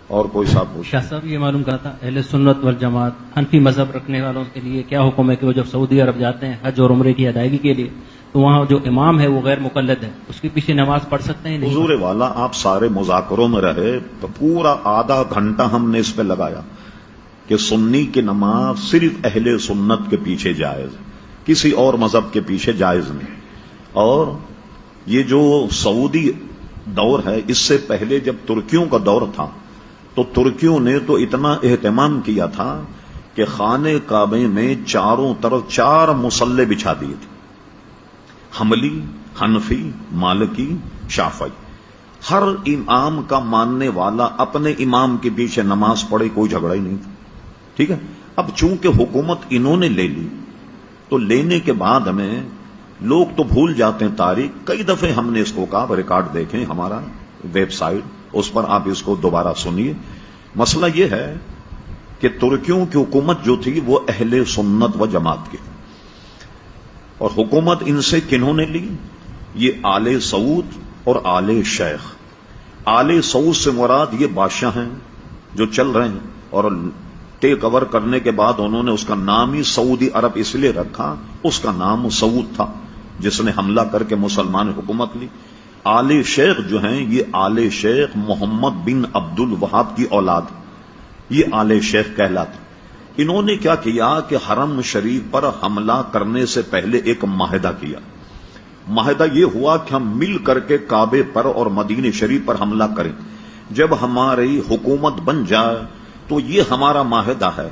اور کوئی صاحب پوچھ. شاہ صاحب یہ معلوم کرنا تھا اہل سنت والجماعت حنفی مذہب رکھنے والوں کے لیے کیا حکم ہے کہ وہ جب سعودی عرب جاتے ہیں حج اور عمرے کی ادائیگی کے لیے تو وہاں جو امام ہے وہ غیر مقلد ہے، اس کے پیچھے نماز پڑھ سکتے ہیں نہیں؟ حضور والا آپ سارے مذاکروں میں رہے تو پورا آدھا گھنٹہ ہم نے اس پہ لگایا کہ سنی کی نماز صرف اہل سنت کے پیچھے جائز، کسی اور مذہب کے پیچھے جائز نہیں. اور یہ جو سعودی دور ہے اس سے پہلے جب ترکیوں کا دور تھا تو ترکیوں نے تو اتنا اہتمام کیا تھا کہ خانے کعبے میں چاروں طرف 4 مصلے بچھا دیے تھے، حنبلی، حنفی، مالکی، شافعی. ہر امام کا ماننے والا اپنے امام کے پیچھے نماز پڑھے، کوئی جھگڑا ہی نہیں تھا. ٹھیک ہے. اب چونکہ حکومت انہوں نے لے لی تو لینے کے بعد ہمیں لوگ تو بھول جاتے ہیں تاریخ. کئی دفعے ہم نے اس کو کہا، ریکارڈ دیکھیں ہمارا ویب سائٹ، اس پر آپ اس کو دوبارہ سنیے. مسئلہ یہ ہے کہ ترکیوں کی حکومت جو تھی وہ اہل سنت و جماعت کی، اور حکومت ان سے کنہوں نے لی؟ یہ آل سعود اور آل شیخ. آل سعود سے مراد یہ بادشاہ ہیں جو چل رہے ہیں، اور ٹیک اوور کرنے کے بعد انہوں نے اس کا نام ہی سعودی عرب اس لیے رکھا، اس کا نام سعود تھا جس نے حملہ کر کے مسلمان حکومت لی. آل شیخ جو ہیں یہ آل شیخ محمد بن عبد الوہاب کی اولاد، یہ آل شیخ کہلاتے. انہوں نے کیا کیا کہ حرم شریف پر حملہ کرنے سے پہلے ایک معاہدہ کیا. معاہدہ یہ ہوا کہ ہم مل کر کے کعبے پر اور مدینہ شریف پر حملہ کریں. جب ہماری حکومت بن جائے تو یہ ہمارا معاہدہ ہے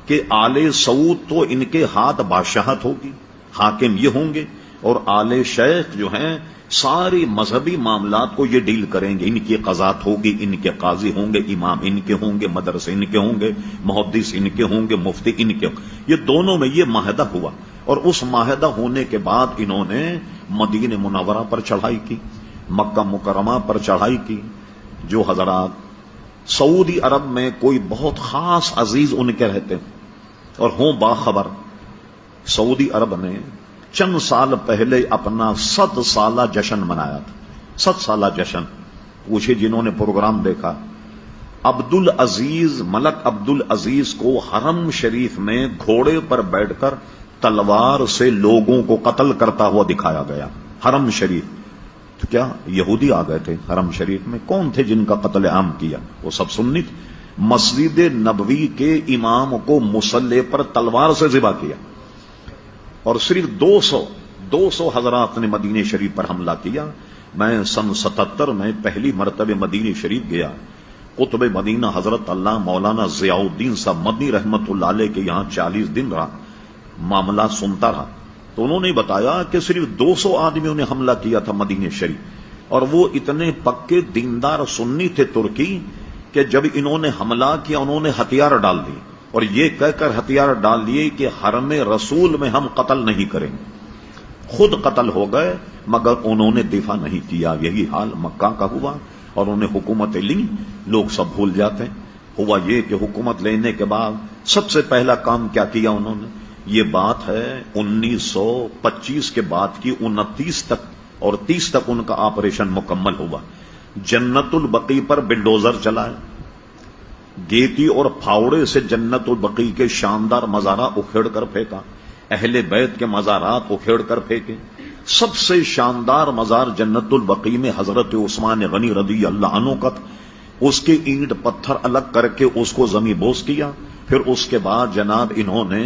کہ آل سعود تو ان کے ہاتھ بادشاہت ہوگی، حاکم یہ ہوں گے، اور آل شیخ جو ہیں ساری مذہبی معاملات کو یہ ڈیل کریں گے. ان کی قضات ہوگی، ان کے قاضی ہوں گے، امام ان کے ہوں گے، مدرسے ان کے ہوں گے، محدث ان کے ہوں گے، مفتی ان کے ہوں گے. یہ دونوں میں یہ معاہدہ ہوا، اور اس معاہدہ ہونے کے بعد انہوں نے مدینہ منورہ پر چڑھائی کی، مکہ مکرمہ پر چڑھائی کی. جو حضرات سعودی عرب میں کوئی بہت خاص عزیز ان کے رہتے ہیں اور ہوں باخبر، سعودی عرب نے چند سال پہلے اپنا 100 سالہ جشن منایا تھا. 100 سالہ جشن. پوچھے جنہوں نے پروگرام دیکھا، ملک عبد العزیز کو حرم شریف میں گھوڑے پر بیٹھ کر تلوار سے لوگوں کو قتل کرتا ہوا دکھایا گیا. حرم شریف تو کیا یہودی آ گئے تھے حرم شریف میں؟ کون تھے جن کا قتل عام کیا؟ وہ سب سنی تھے. مسجد نبوی کے امام کو مصلی پر تلوار سے ذبح کیا، اور صرف 200 حضرات نے مدینہ شریف پر حملہ کیا. میں سن 77 میں پہلی مرتبہ مدینہ شریف گیا. قطب مدینہ حضرت اللہ مولانا ضیاء الدین صاحب مدنی رحمت اللہ علیہ کے یہاں 40 دن رہا، معاملہ سنتا رہا. تو انہوں نے بتایا کہ صرف 200 آدمیوں نے حملہ کیا تھا مدینہ شریف، اور وہ اتنے پکے دیندار سنی تھے ترکی کہ جب انہوں نے حملہ کیا انہوں نے ہتھیار ڈال دیے، اور یہ کہہ کر ہتھیار ڈال دیے کہ حرم رسول میں ہم قتل نہیں کریں گے. خود قتل ہو گئے مگر انہوں نے دفاع نہیں کیا. یہی حال مکہ کا ہوا، اور انہوں نے حکومت لی. لوگ سب بھول جاتے ہیں. ہوا یہ کہ حکومت لینے کے بعد سب سے پہلا کام کیا کیا انہوں نے؟ یہ بات ہے 1925 کے بعد کی 29 تک اور 30 تک ان کا آپریشن مکمل ہوا. جنت البقیع پر بلڈوزر چلائے، گیتی اور پھاوڑے سے جنت البقیع کے شاندار مزارات اکھیڑ کر پھینکا، اہل بیت کے مزارات اکھیڑ کر پھینکے. سب سے شاندار مزار جنت البقیع میں حضرت عثمان غنی رضی اللہ عنہ کا تھا. اس کے اینٹ پتھر الگ کر کے اس کو زمین بوس کیا. پھر اس کے بعد جناب انہوں نے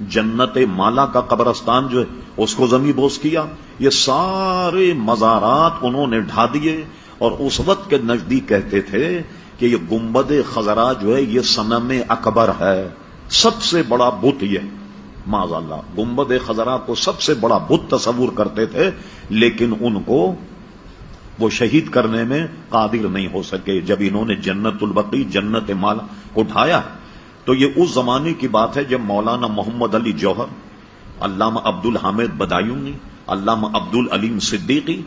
جنت مالا کا قبرستان جو ہے اس کو زمین بوس کیا. یہ سارے مزارات انہوں نے ڈھا دیے، اور اس وقت کے نزدیک کہتے تھے کہ یہ گنبد خضرا جو ہے یہ صنم اکبر ہے، سب سے بڑا بت. یہ معاذ اللہ گنبد خضرا کو سب سے بڑا بت تصور کرتے تھے، لیکن ان کو وہ شہید کرنے میں قادر نہیں ہو سکے. جب انہوں نے جنت البقیع جنت مالا کو ڈھایا تو یہ اس زمانے کی بات ہے جب مولانا محمد علی جوہر، علامہ عبد الحامد بدایونی، علامہ عبد العلیم صدیقی،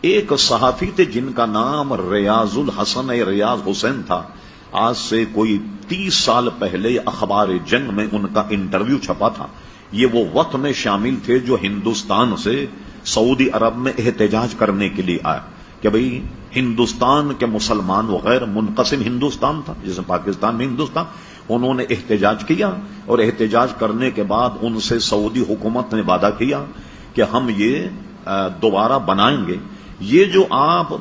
ایک صحافی تھے جن کا نام ریاض الحسن ریاض حسین تھا. آج سے کوئی 30 سال پہلے اخبار جنگ میں ان کا انٹرویو چھپا تھا. یہ وہ وقت میں شامل تھے جو ہندوستان سے سعودی عرب میں احتجاج کرنے کے لیے آیا کہ بھئی ہندوستان کے مسلمان وغیر منقسم ہندوستان تھا جیسے پاکستان میں ہندوستان، انہوں نے احتجاج کیا اور احتجاج کرنے کے بعد ان سے سعودی حکومت نے وعدہ کیا کہ ہم یہ دوبارہ بنائیں گے۔ یہ جو آپ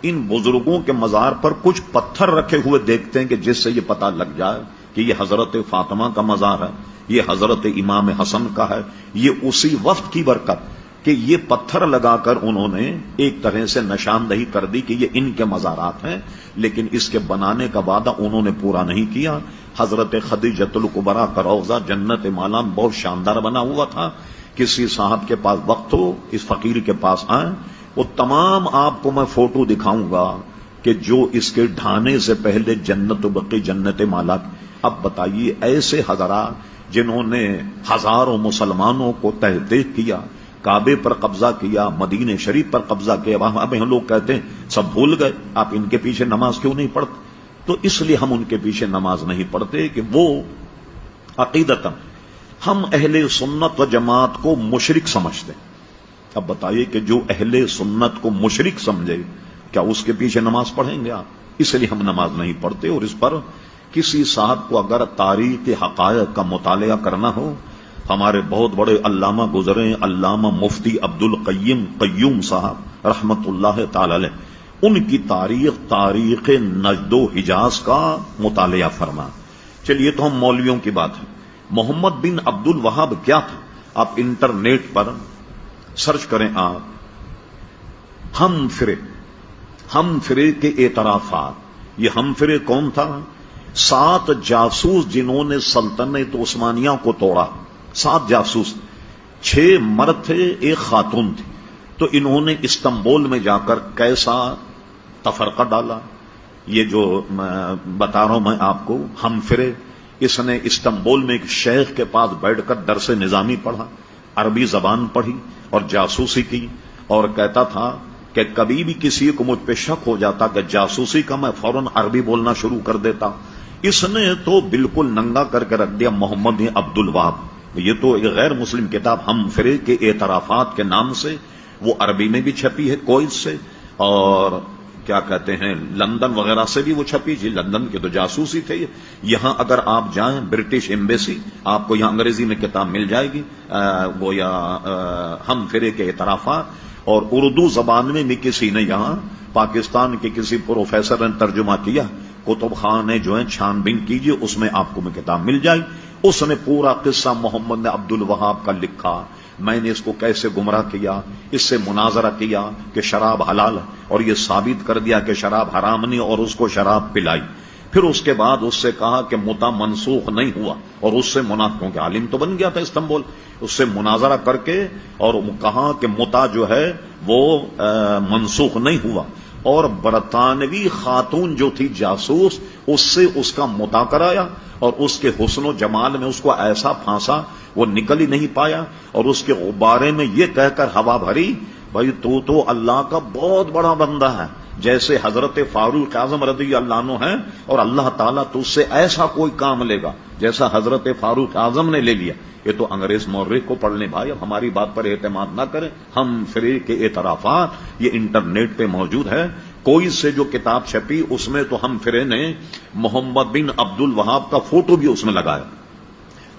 ان بزرگوں کے مزار پر کچھ پتھر رکھے ہوئے دیکھتے ہیں کہ جس سے یہ پتہ لگ جائے کہ یہ حضرت فاطمہ کا مزار ہے، یہ حضرت امام حسن کا ہے، یہ اسی وقت کی برکت کہ یہ پتھر لگا کر انہوں نے ایک طرح سے نشاندہی کر دی کہ یہ ان کے مزارات ہیں، لیکن اس کے بنانے کا وعدہ انہوں نے پورا نہیں کیا۔ حضرت خدیجۃ الکبریٰ کا روضہ جنت مالا بہت شاندار بنا ہوا تھا، کسی صاحب کے پاس وقت ہو اس فقیر کے پاس آئیں، وہ تمام آپ کو میں فوٹو دکھاؤں گا کہ جو اس کے ڈھانے سے پہلے جنت بقی جنت مالا۔ اب بتائیے ایسے حضرات جنہوں نے ہزاروں مسلمانوں کو تحقیق کیا، کعبے پر قبضہ کیا، مدینہ شریف پر قبضہ کیا، اب ہم لوگ کہتے ہیں سب بھول گئے، آپ ان کے پیچھے نماز کیوں نہیں پڑھتے؟ تو اس لیے ہم ان کے پیچھے نماز نہیں پڑھتے کہ وہ عقیدتاً ہم اہل سنت و جماعت کو مشرک سمجھتے ہیں۔ اب بتائیے کہ جو اہل سنت کو مشرک سمجھے کیا اس کے پیچھے نماز پڑھیں گے آپ؟ اس لیے ہم نماز نہیں پڑھتے۔ اور اس پر کسی صاحب کو اگر تاریخ حقائق کا مطالعہ کرنا ہو، ہمارے بہت بڑے علامہ گزرے علامہ مفتی عبد القیم قیوم صاحب رحمت اللہ تعالی علیہ، ان کی تاریخ نجد و حجاز کا مطالعہ فرما۔ چلیے تو ہم مولویوں کی بات ہے، محمد بن عبد الوہاب کیا تھا؟ آپ انٹرنیٹ پر سرچ کریں آپ، ہم فرے کے اعترافات۔ یہ ہم فرے کون تھا؟ 7 جاسوس جنہوں نے سلطنت عثمانیہ کو توڑا، 7 جاسوس، 6 مرد تھے، 1 خاتون تھی۔ تو انہوں نے استنبول میں جا کر کیسا تفرقہ ڈالا، یہ جو بتا رہا ہوں میں آپ کو، ہم فرے، اس نے استنبول میں ایک شیخ کے پاس بیٹھ کر درس نظامی پڑھا، عربی زبان پڑھی اور جاسوسی کی، اور کہتا تھا کہ کبھی بھی کسی کو مجھ پہ شک ہو جاتا کہ جاسوسی کا، میں فوراً عربی بولنا شروع کر دیتا۔ اس نے تو بالکل ننگا کر کے رکھ دیا محمد عبد الوہاب۔ یہ تو ایک غیر مسلم کتاب ہم فرے کے اعترافات کے نام سے، وہ عربی میں بھی چھپی ہے کویت سے، اور کیا کہتے ہیں لندن وغیرہ سے بھی وہ چھپی، جی لندن کے تو جاسوسی تھے۔ یہاں اگر آپ جائیں برٹش ایمبیسی، آپ کو یہاں انگریزی میں کتاب مل جائے گی، وہ یا ہم فرے کے اعترافات، اور اردو زبان میں بھی کسی نے یہاں پاکستان کے کسی پروفیسر نے ترجمہ کیا، کتب خانے جو ہیں چھان بین کیجئے، اس میں آپ کو میں کتاب مل جائے۔ اس نے پورا قصہ محمد نے عبد الوہاب کا لکھا، میں نے اس کو کیسے گمراہ کیا، اس سے مناظرہ کیا کہ شراب حلال ہے، اور یہ ثابت کر دیا کہ شراب حرام نہیں، اور اس کو شراب پلائی۔ پھر اس کے بعد اس سے کہا کہ متا منسوخ نہیں ہوا، اور اس سے منافقوں کے عالم تو بن گیا تھا استنبول، اس سے مناظرہ کر کے اور کہا کہ متا جو ہے وہ منسوخ نہیں ہوا، اور برطانوی خاتون جو تھی جاسوس، اس سے اس کا متا کرایا، اور اس کے حسن و جمال میں اس کو ایسا پھانسا وہ نکل ہی نہیں پایا، اور اس کے بارے میں یہ کہہ کر ہوا بھری، بھائی تو اللہ کا بہت بڑا بندہ ہے، جیسے حضرت فاروق اعظم رضی اللہ عنہ ہیں، اور اللہ تعالیٰ تو اس سے ایسا کوئی کام لے گا جیسا حضرت فاروق اعظم نے لے لیا۔ یہ تو انگریز مورخ کو پڑھ لیں بھائی، اب ہماری بات پر اعتماد نہ کریں۔ ہم فرے کے اعترافات یہ انٹرنیٹ پہ موجود ہے، کوئی سے جو کتاب چھپی اس میں تو ہم فرے نے محمد بن عبد الوہاب کا فوٹو بھی اس میں لگایا،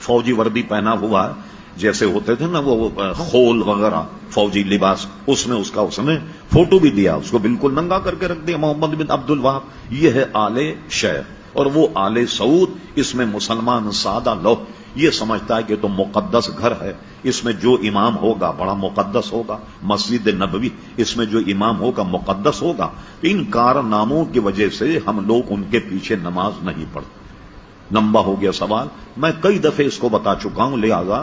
فوجی وردی پہنا ہوا ہے جیسے ہوتے تھے نا وہ خول وغیرہ فوجی لباس، اس میں اس نے فوٹو بھی دیا، اس کو بالکل ننگا کر کے رکھ دیا محمد بن عبد الوہاب۔ یہ ہے آل شیخ، اور وہ آل سعود، اس میں مسلمان سادہ لوگ یہ سمجھتا ہے کہ تو مقدس گھر ہے، اس میں جو امام ہوگا بڑا مقدس ہوگا، مسجد نبوی اس میں جو امام ہوگا مقدس ہوگا۔ ان کارناموں کی وجہ سے ہم لوگ ان کے پیچھے نماز نہیں پڑھتے۔ لمبا ہو گیا سوال، میں کئی دفعے اس کو بتا چکا ہوں، لہذا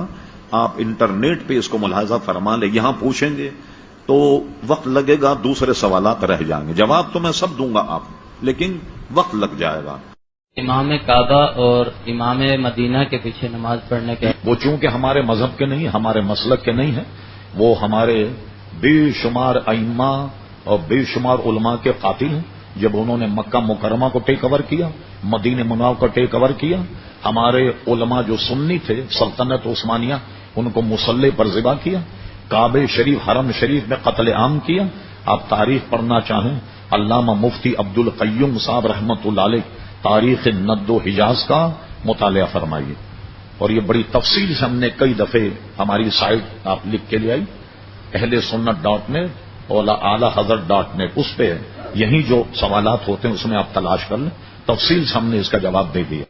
آپ انٹرنیٹ پہ اس کو ملاحظہ فرما لیں، یہاں پوچھیں گے تو وقت لگے گا، دوسرے سوالات رہ جائیں گے، جواب تو میں سب دوں گا آپ، لیکن وقت لگ جائے گا۔ امام کعبہ اور امام مدینہ کے پیچھے نماز پڑھنے کے وہ چونکہ ہمارے مذہب کے نہیں، ہمارے مسلک کے نہیں ہیں، وہ ہمارے بے شمار ائمہ اور بے شمار علماء کے قاتل ہیں۔ جب انہوں نے مکہ مکرمہ کو ٹیک اوور کیا، مدینہ منورہ کو ٹیک اوور کیا، ہمارے علماء جو سنی تھے سلطنت عثمانیہ، ان کو مسلح پر ذبح کیا، کعبہ شریف حرم شریف میں قتل عام کیا، آپ تاریخ پڑھنا چاہیں علامہ مفتی عبد القیوم صاحب رحمت اللہ علیہ تاریخ ند و حجاز کا مطالعہ فرمائیے، اور یہ بڑی تفصیل سے ہم نے کئی دفعے ہماری سائٹ آپ لکھ کے لے آئی ahlsunnat.net اور اعلیحضرت.net، اس پہ یہی جو سوالات ہوتے ہیں اس میں آپ تلاش کر لیں، تفصیل سے ہم نے اس کا جواب دے دیا۔